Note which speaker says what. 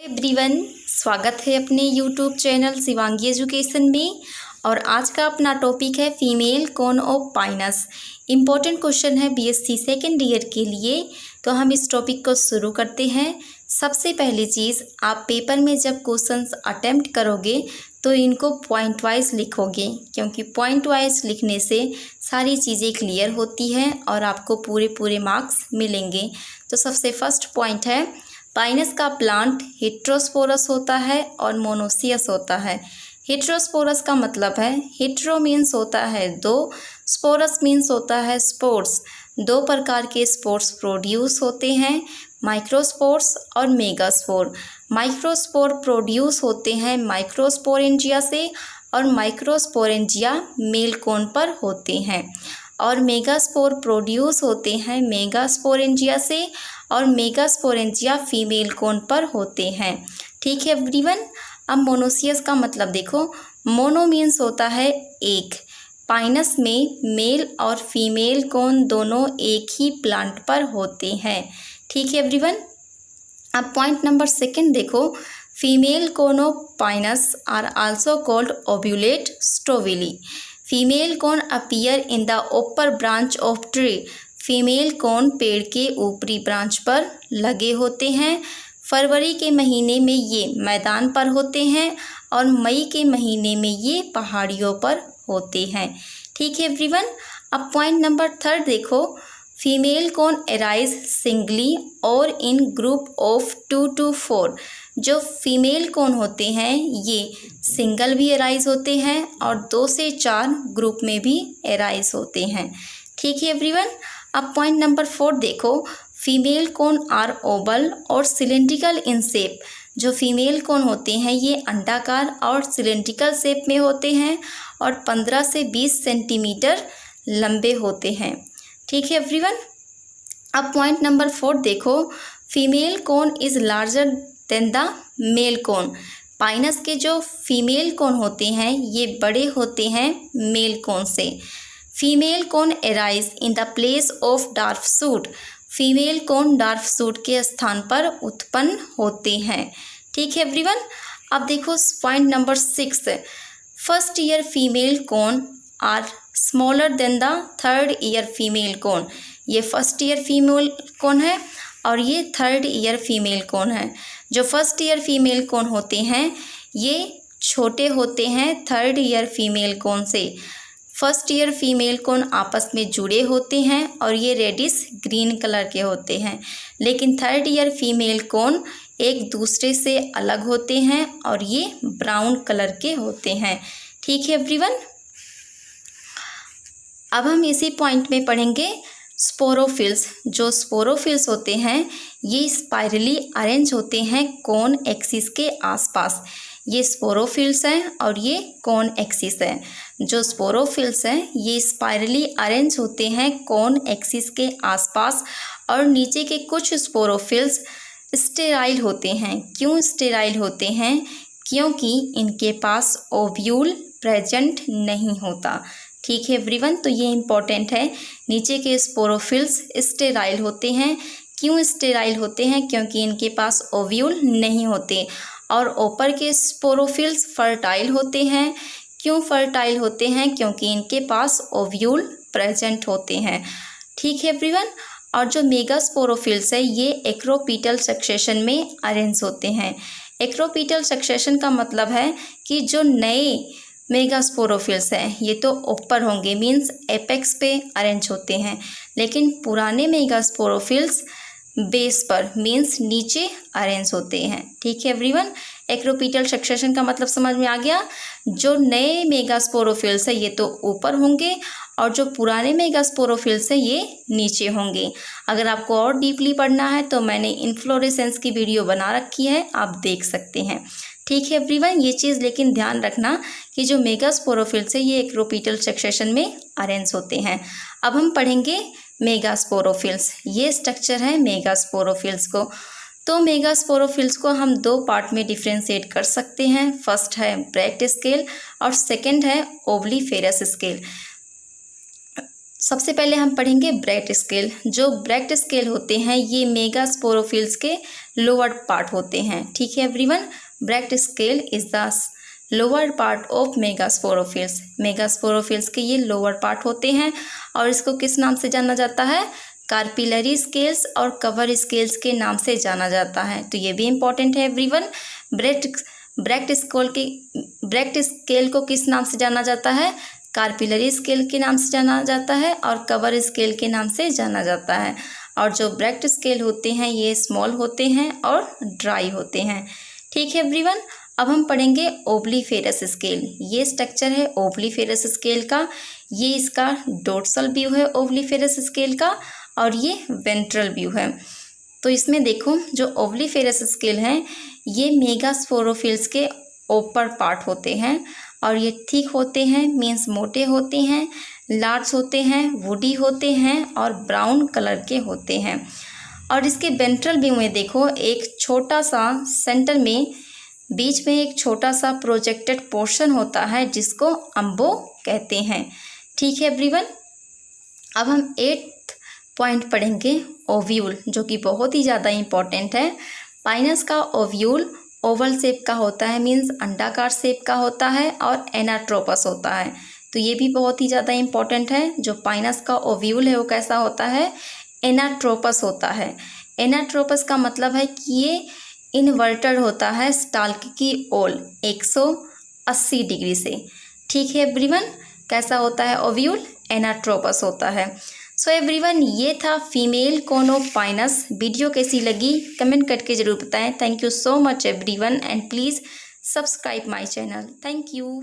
Speaker 1: Everyone, स्वागत है अपने यूट्यूब चैनल शिवांगी एजुकेशन में। और आज का अपना टॉपिक है female cone of Pinus. Important question है बीएससी सेकेंड ईयर के लिए। तो हम इस टॉपिक को शुरू करते हैं। सबसे पहली चीज़, आप पेपर में जब क्वेश्चंस अटेम्प्ट करोगे तो इनको पॉइंट वाइज लिखोगे, क्योंकि पॉइंट वाइज लिखने से सारी चीज़ें क्लियर होती हैं और आपको पूरे मार्क्स मिलेंगे। तो सबसे फर्स्ट पॉइंट है, पाइनस का प्लांट हेट्रोस्पोरस होता है और मोनोसियस होता है। हेट्रोस्पोरस का मतलब है, हेट्रो मीन्स होता है दो, स्पोरस मीन्स होता है स्पोर्स। दो प्रकार के स्पोर्स प्रोड्यूस होते हैं, माइक्रोस्पोर्स और मेगास्पोर। माइक्रोस्पोर प्रोड्यूस होते हैं माइक्रोस्पोरेंजिया से और माइक्रोस्पोरेंजिया मेल कोन पर होते हैं, और मेगास्पोर प्रोड्यूस होते हैं मेगास्पोरेंजिया से और मेगास्पोरेंजिया फीमेल कोन पर होते हैं। ठीक है एवरीवन। अब मोनोसियस का मतलब देखो, मोनो मीन्स होता है एक। पाइनस में मेल और फीमेल कोन दोनों एक ही प्लांट पर होते हैं। ठीक है एवरीवन। अब पॉइंट नंबर सेकंड देखो, female cone of pinus are also called ovulate strobili. Female cone appear in the ऊपर branch of tree. Female cone पेड़ के ऊपरी ब्रांच पर लगे होते हैं। फरवरी के महीने में ये मैदान पर होते हैं और मई के महीने में ये पहाड़ियों पर होते हैं। ठीक है एवरीवन। अब पॉइंट नंबर थर्ड देखो, फीमेल कोन अराइज सिंगली और इन ग्रुप ऑफ 2 to 4। जो फीमेल कोन होते हैं ये सिंगल भी अराइज होते हैं और 2 से 4 ग्रुप में भी अराइज होते हैं। ठीक है एवरीवन। अब पॉइंट नंबर 4 देखो, फीमेल कोन आर ओवल और सिलेंड्रिकल इन शेप। जो फीमेल कोन होते हैं ये अंडाकार और सिलेंड्रिकल शेप में होते हैं और 15 से 20 सेंटीमीटर लंबे होते हैं। ठीक है एवरीवन। अब पॉइंट नंबर 4 देखो, female cone is larger than the male cone. Pinus के जो फीमेल कोन होते हैं ये बड़े होते हैं मेल कोन से। Female cone arise in the place of dark suit. Female cone dark suit के स्थान पर उत्पन्न होते हैं। ठीक है एवरीवन। अब देखो point number 6, first year female cone are smaller than the third year female cone. ये फर्स्ट ईयर फीमेल कोन है और ये थर्ड ईयर फीमेल कोन है। जो फर्स्ट ईयर फीमेल कोन होते हैं ये छोटे होते हैं थर्ड ईयर फीमेल कोन से। फर्स्ट ईयर फीमेल कोन आपस में जुड़े होते हैं और ये रेडिश ग्रीन कलर के होते हैं, लेकिन थर्ड ईयर फीमेल कोन एक दूसरे से अलग होते हैं और ये ब्राउन कलर के होते हैं। ठीक है एवरीवन। अब हम इसी पॉइंट में पढ़ेंगे स्पोरोफिल्स। जो स्पोरोफिल्स होते हैं ये स्पाइरली अरेंज होते हैं कोन एक्सिस के आसपास। ये स्पोरोफिल्स हैं और ये कोन एक्सिस है। जो स्पोरोफिल्स हैं ये स्पाइरली अरेंज होते हैं कोन एक्सिस के आसपास और नीचे के कुछ स्पोरोफिल्स स्टेराइल होते हैं। क्यों स्टेराइल होते हैं? क्योंकि इनके पास ओव्यूल प्रेजेंट नहीं होता। ठीक है एवरीवन। तो ये इम्पॉर्टेंट है, नीचे के स्पोरोफिल्स स्टेराइल होते हैं। क्यों स्टेराइल होते हैं? क्योंकि इनके पास ओव्यूल नहीं होते। और ऊपर के स्पोरोफिल्स फर्टाइल होते हैं। क्यों फर्टाइल होते हैं? क्योंकि इनके पास ओव्यूल प्रेजेंट होते हैं। ठीक है एवरीवन। और जो मेगास्पोरोफिल्स है ये एक्रोपीटल सक्सेशन में अरेंज होते हैं। एक्रोपीटल सक्सेशन का मतलब है कि जो नए मेगास्पोरोफिल्स हैं ये तो ऊपर होंगे, मीन्स एपेक्स पे अरेंज होते हैं, लेकिन पुराने मेगास्पोरोफिल्स बेस पर मीन्स नीचे अरेंज होते हैं। ठीक है एवरीवन। एक्रोपीटल सक्सेशन का मतलब समझ में आ गया। जो नए मेगास्पोरोफिल्स है ये तो ऊपर होंगे और जो पुराने मेगास्पोरोफिल्स है ये नीचे होंगे। अगर आपको और डीपली पढ़ना है तो मैंने इन्फ्लोरेसेंस की वीडियो बना रखी है, आप देख सकते हैं। ठीक है एवरीवन। ये चीज़ लेकिन ध्यान रखना कि जो मेगास्पोरोफिल्स है ये एक्रोपीटल सक्सेशन में अरेंज होते हैं। अब हम पढ़ेंगे मेगास्पोरोफिल्स। ये स्ट्रक्चर है मेगास्पोरोफिल्स को। तो मेगास्पोरोफिल्स को हम 2 पार्ट में डिफ्रेंशिएट कर सकते हैं। फर्स्ट है ब्रैक्ट स्केल और सेकंड है ओवलीफेरस स्केल। सबसे पहले हम पढ़ेंगे ब्रैक्ट स्केल। जो ब्रैक्ट स्केल होते हैं ये मेगास्पोरोफिल्स के लोअर पार्ट होते हैं। ठीक है everyone, bract scale is the lower part of megasporophylls. Megasporophylls के ये लोअर पार्ट होते हैं और इसको किस नाम से जाना जाता है? कार्पिलरी स्केल्स और कवर स्केल्स के नाम से जाना जाता है। तो ये भी इम्पॉर्टेंट है एवरीवन। ब्रैक्ट स्केल को किस नाम से जाना जाता है? कार्पिलरी स्केल के नाम से जाना जाता है और कवर स्केल के नाम से जाना जाता है। और जो ब्रैक्ट स्केल होते हैं ये स्मॉल होते हैं और ड्राई होते हैं। ठीक है एवरीवन, अब हम पढ़ेंगे ओवलीफेरस स्केल। ये स्ट्रक्चर है ओवलीफेरस स्केल का। ये इसका डोर्सल व्यू है ओवलीफेरस स्केल का और ये वेंट्रल व्यू है। तो इसमें देखो जो ओवलीफेरस स्केल हैं ये मेगास्पोरोफिल्स के ऊपर पार्ट होते हैं और ये थिक होते हैं, मीन्स मोटे होते हैं, लार्ज होते हैं, वुडी होते हैं और ब्राउन कलर के होते हैं। और इसके वेंट्रल व्यू में देखो एक छोटा सा सेंटर में बीच में एक छोटा सा प्रोजेक्टेड पोर्शन होता है जिसको अम्बो कहते हैं। ठीक है एवरीवन, अब हम 8th पॉइंट पढ़ेंगे ओव्यूल, जो कि बहुत ही ज़्यादा इम्पॉर्टेंट है। पाइनस का ओव्यूल ओवल शेप का होता है, मीन्स अंडाकार शेप का होता है और एनाट्रोपस होता है। तो ये भी बहुत ही ज़्यादा इम्पॉर्टेंट है। जो पाइनस का ओव्यूल है वो कैसा होता है? एनाट्रोपस होता है। एनाट्रोपस का मतलब है कि ये इन्वर्टेड होता है स्टाल्क की ओर 180 डिग्री से। ठीक है एवरीवन, कैसा होता है ओव्यूल? एनाट्रोपस होता है। सो एवरीवन, ये था फीमेल कोनोपाइनस। वीडियो कैसी लगी कमेंट करके ज़रूर बताएं। Thank you so much everyone and please subscribe my channel. Thank you.